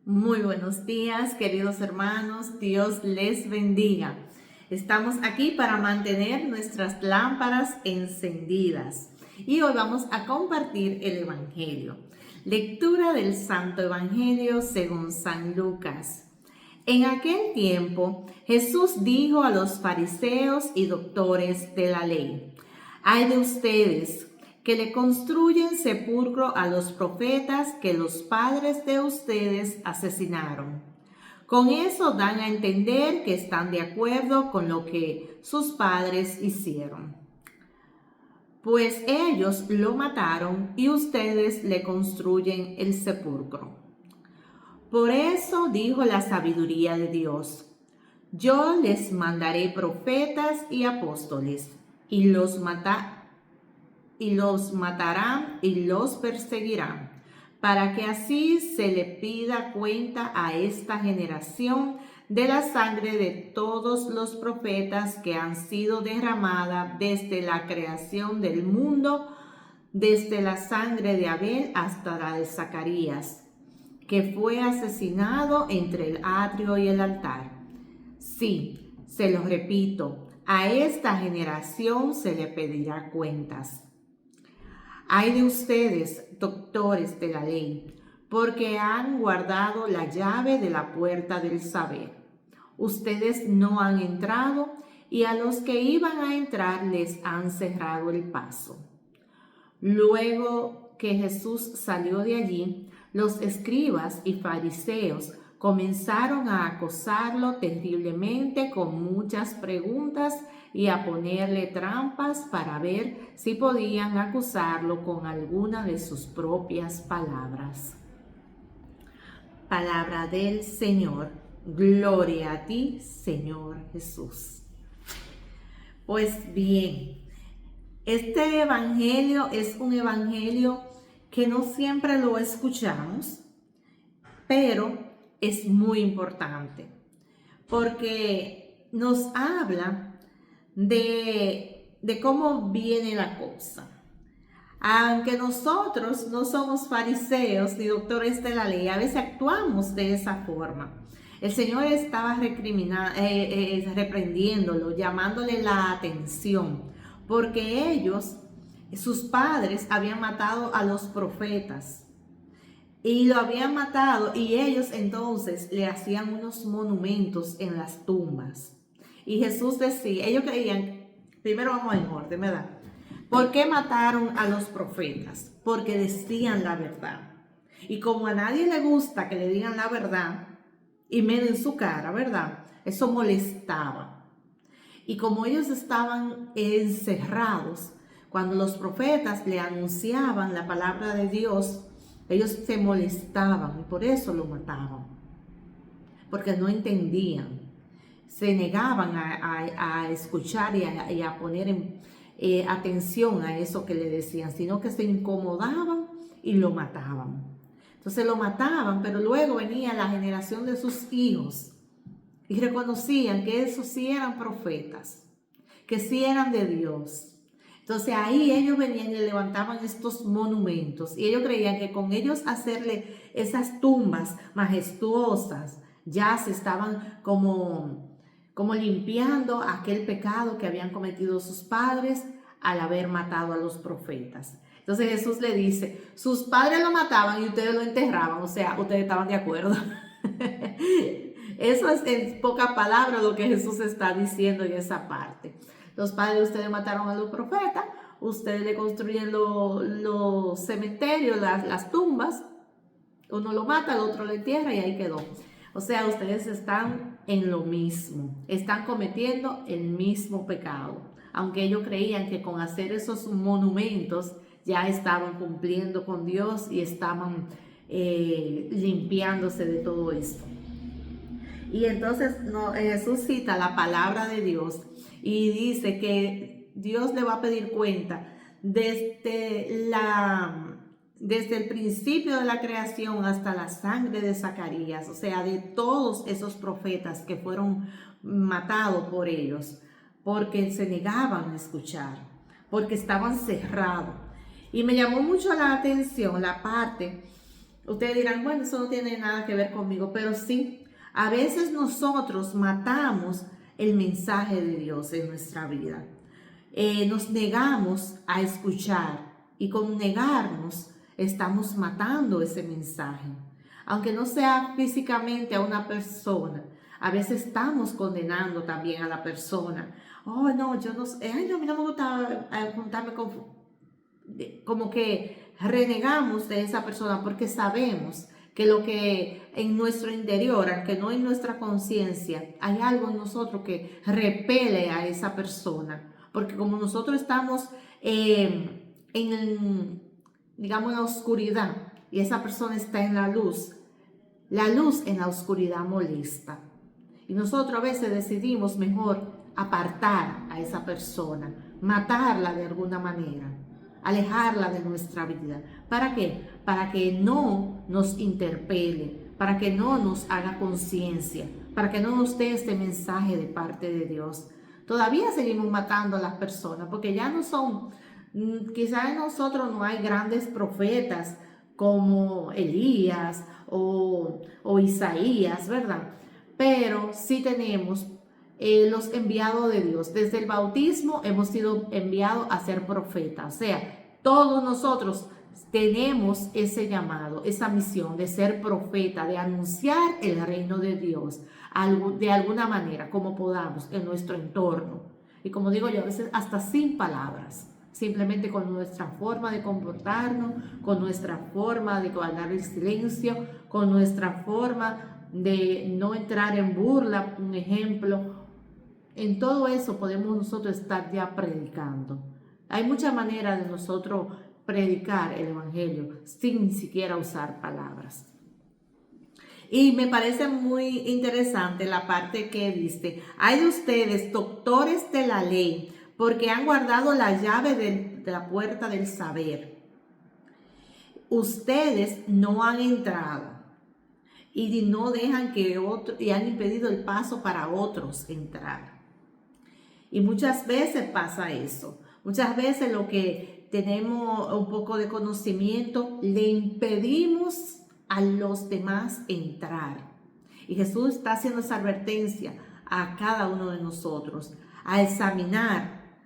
Muy buenos días, queridos hermanos. Dios les bendiga. Estamos aquí para mantener nuestras lámparas encendidas. Y hoy vamos a compartir el Evangelio. Lectura del Santo Evangelio según San Lucas. En aquel tiempo, Jesús dijo a los fariseos y doctores de la ley: «Ay de ustedes, que le construyen sepulcro a los profetas que los padres de ustedes asesinaron. Con eso dan a entender que están de acuerdo con lo que sus padres hicieron. Pues ellos lo mataron y ustedes le construyen el sepulcro. Por eso dijo la sabiduría de Dios: yo les mandaré profetas y apóstoles, y los matarán y los perseguirán, para que así se le pida cuenta a esta generación de la sangre de todos los profetas que han sido derramada desde la creación del mundo, desde la sangre de Abel hasta la de Zacarías, que fue asesinado entre el atrio y el altar. Sí, se lo repito, a esta generación se le pedirá cuentas. Ay de ustedes, doctores de la ley, porque han guardado la llave de la puerta del saber. Ustedes no han entrado y a los que iban a entrar les han cerrado el paso». Luego que Jesús salió de allí, los escribas y fariseos comenzaron a acosarlo terriblemente con muchas preguntas y a ponerle trampas para ver si podían acusarlo con alguna de sus propias palabras. Palabra del Señor. Gloria a ti, Señor Jesús. Pues bien, este evangelio es un evangelio que no siempre lo escuchamos, pero es muy importante porque nos habla de cómo viene la cosa. Aunque nosotros no somos fariseos ni doctores de la ley, a veces actuamos de esa forma. El Señor estaba reprendiéndolo, llamándole la atención, porque ellos, sus padres, habían matado a los profetas. Y lo habían matado y ellos entonces le hacían unos monumentos en las tumbas. Y Jesús decía, ellos creían, primero vamos en orden, ¿verdad? ¿Por qué mataron a los profetas? Porque decían la verdad. Y como a nadie le gusta que le digan la verdad, y menos en su cara, ¿verdad? Eso molestaba. Y como ellos estaban encerrados, cuando los profetas le anunciaban la palabra de Dios, ellos se molestaban y por eso lo mataban, porque no entendían, se negaban a escuchar y a poner atención a eso que le decían, sino que se incomodaban y lo mataban. Entonces lo mataban, pero luego venía la generación de sus hijos y reconocían que esos sí eran profetas, que sí eran de Dios. Entonces ahí ellos venían y levantaban estos monumentos y ellos creían que con ellos hacerle esas tumbas majestuosas ya se estaban como limpiando aquel pecado que habían cometido sus padres al haber matado a los profetas. Entonces Jesús le dice, sus padres lo mataban y ustedes lo enterraban, o sea, ustedes estaban de acuerdo. Eso es en pocas palabras lo que Jesús está diciendo en esa parte. Los padres de ustedes mataron a los profetas, ustedes le construyen los cementerios, las tumbas, uno lo mata, el otro lo entierra y ahí quedó. O sea, ustedes están en lo mismo, están cometiendo el mismo pecado, aunque ellos creían que con hacer esos monumentos ya estaban cumpliendo con Dios y estaban limpiándose de todo esto. Y entonces Jesús cita la palabra de Dios y dice que Dios le va a pedir cuenta desde el principio de la creación hasta la sangre de Zacarías, o sea, de todos esos profetas que fueron matados por ellos, porque se negaban a escuchar, porque estaban cerrados. Y me llamó mucho la atención la parte Ustedes dirán, bueno, eso no tiene nada que ver conmigo, pero sí, a veces nosotros matamos el mensaje de Dios en nuestra vida. Nos negamos a escuchar y con negarnos estamos matando ese mensaje. Aunque no sea físicamente a una persona, a veces estamos condenando también a la persona. Oh, no, yo no sé, ay, no, a mí no me gusta juntarme con... Como que renegamos de esa persona porque sabemos que lo que en nuestro interior, aunque no en nuestra conciencia, hay algo en nosotros que repele a esa persona. Porque como nosotros estamos digamos, en la oscuridad y esa persona está en la luz en la oscuridad molesta. Y nosotros a veces decidimos mejor apartar a esa persona, matarla de alguna manera, alejarla de nuestra vida. ¿Para qué? Para que no nos interpele, para que no nos haga conciencia, para que no nos dé este mensaje de parte de Dios. Todavía seguimos matando a las personas porque ya no son, quizás en nosotros no hay grandes profetas como Elías o Isaías, ¿verdad? Pero sí tenemos los enviados de Dios. Desde el bautismo hemos sido enviados a ser profetas. O sea, todos nosotros tenemos ese llamado, esa misión de ser profeta, de anunciar el reino de Dios de alguna manera, como podamos, en nuestro entorno. Y como digo yo, a veces hasta sin palabras, simplemente con nuestra forma de comportarnos, con nuestra forma de guardar el silencio, con nuestra forma de no entrar en burla, un ejemplo. En todo eso podemos nosotros estar ya predicando. Hay muchas maneras de nosotros predicar el evangelio sin ni siquiera usar palabras. Y me parece muy interesante la parte que dice, hay de ustedes, doctores de la ley, porque han guardado la llave de la puerta del saber. Ustedes no han entrado y no dejan que otros, y han impedido el paso para otros entrar. Y muchas veces pasa eso. Muchas veces lo que tenemos un poco de conocimiento, le impedimos a los demás entrar. Y Jesús está haciendo esa advertencia a cada uno de nosotros, a examinar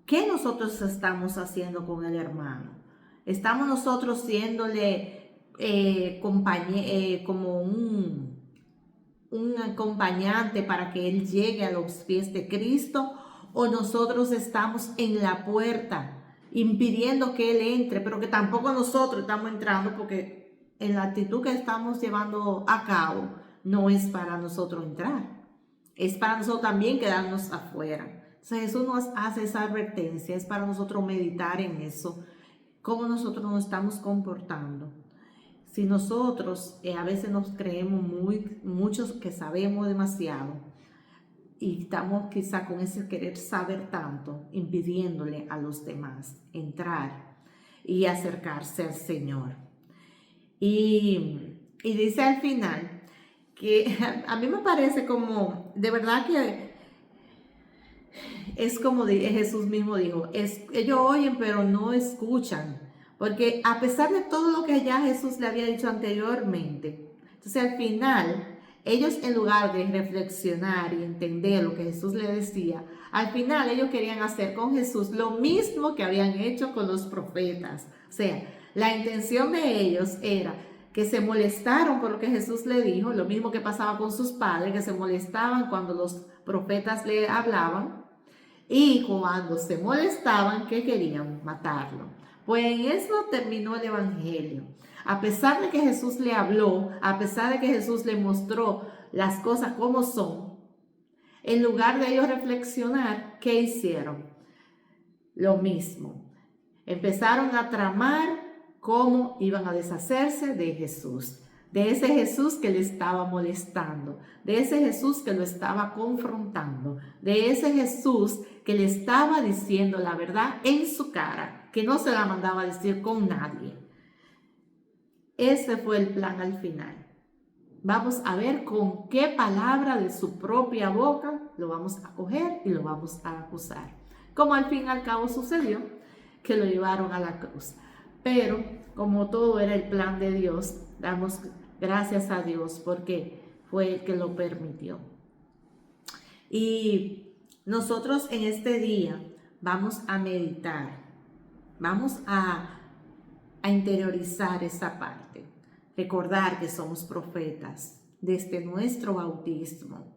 qué nosotros estamos haciendo con el hermano. Estamos nosotros siéndole como un acompañante para que él llegue a los pies de Cristo, o nosotros estamos en la puerta impidiendo que él entre, pero que tampoco nosotros estamos entrando, porque en la actitud que estamos llevando a cabo no es para nosotros entrar, es para nosotros también quedarnos afuera. Entonces Jesús nos hace esa advertencia, es para nosotros meditar en eso, cómo nosotros nos estamos comportando. Si nosotros a veces nos creemos muchos que sabemos demasiado y estamos quizá con ese querer saber tanto, impidiéndole a los demás entrar y acercarse al Señor. Y dice al final que a mí me parece como, de verdad que es como Jesús mismo dijo, ellos oyen pero no escuchan. Porque a pesar de todo lo que ya Jesús le había dicho anteriormente, entonces al final, ellos en lugar de reflexionar y entender lo que Jesús le decía, al final ellos querían hacer con Jesús lo mismo que habían hecho con los profetas. O sea, la intención de ellos era que se molestaron por lo que Jesús le dijo, lo mismo que pasaba con sus padres, que se molestaban cuando los profetas le hablaban, y cuando se molestaban, ¿qué querían? Matarlo. Pues en eso terminó el evangelio. A pesar de que Jesús le habló, a pesar de que Jesús le mostró las cosas como son, en lugar de ellos reflexionar, ¿qué hicieron? Lo mismo. Empezaron a tramar cómo iban a deshacerse de Jesús, de ese Jesús que le estaba molestando, de ese Jesús que lo estaba confrontando, de ese Jesús que le estaba diciendo la verdad en su cara, que no se la mandaba a decir con nadie. Ese fue el plan al final. Vamos a ver con qué palabra de su propia boca lo vamos a coger y lo vamos a acusar. Como al fin y al cabo sucedió, que lo llevaron a la cruz. Pero como todo era el plan de Dios, Damos gracias a Dios porque fue el que lo permitió. Y nosotros en este día vamos a meditar, vamos a interiorizar esa parte, recordar que somos profetas desde nuestro bautismo.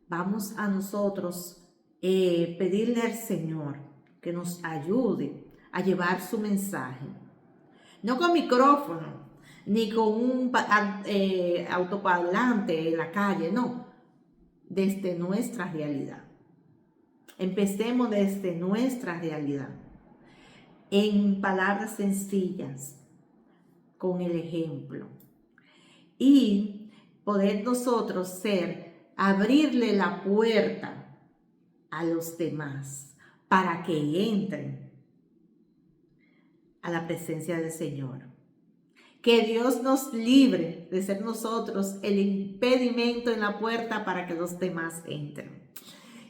Vamos a nosotros pedirle al Señor que nos ayude a llevar su mensaje, no con micrófono, ni con un autoparlante en la calle, no, desde nuestra realidad. Empecemos desde nuestra realidad, en palabras sencillas, con el ejemplo. Y poder nosotros abrirle la puerta a los demás para que entren a la presencia del Señor. Que Dios nos libre de ser nosotros el impedimento en la puerta para que los demás entren.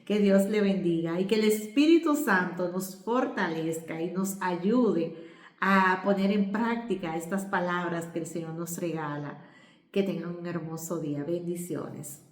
Que Dios le bendiga y que el Espíritu Santo nos fortalezca y nos ayude a poner en práctica estas palabras que el Señor nos regala. Que tengan un hermoso día. Bendiciones.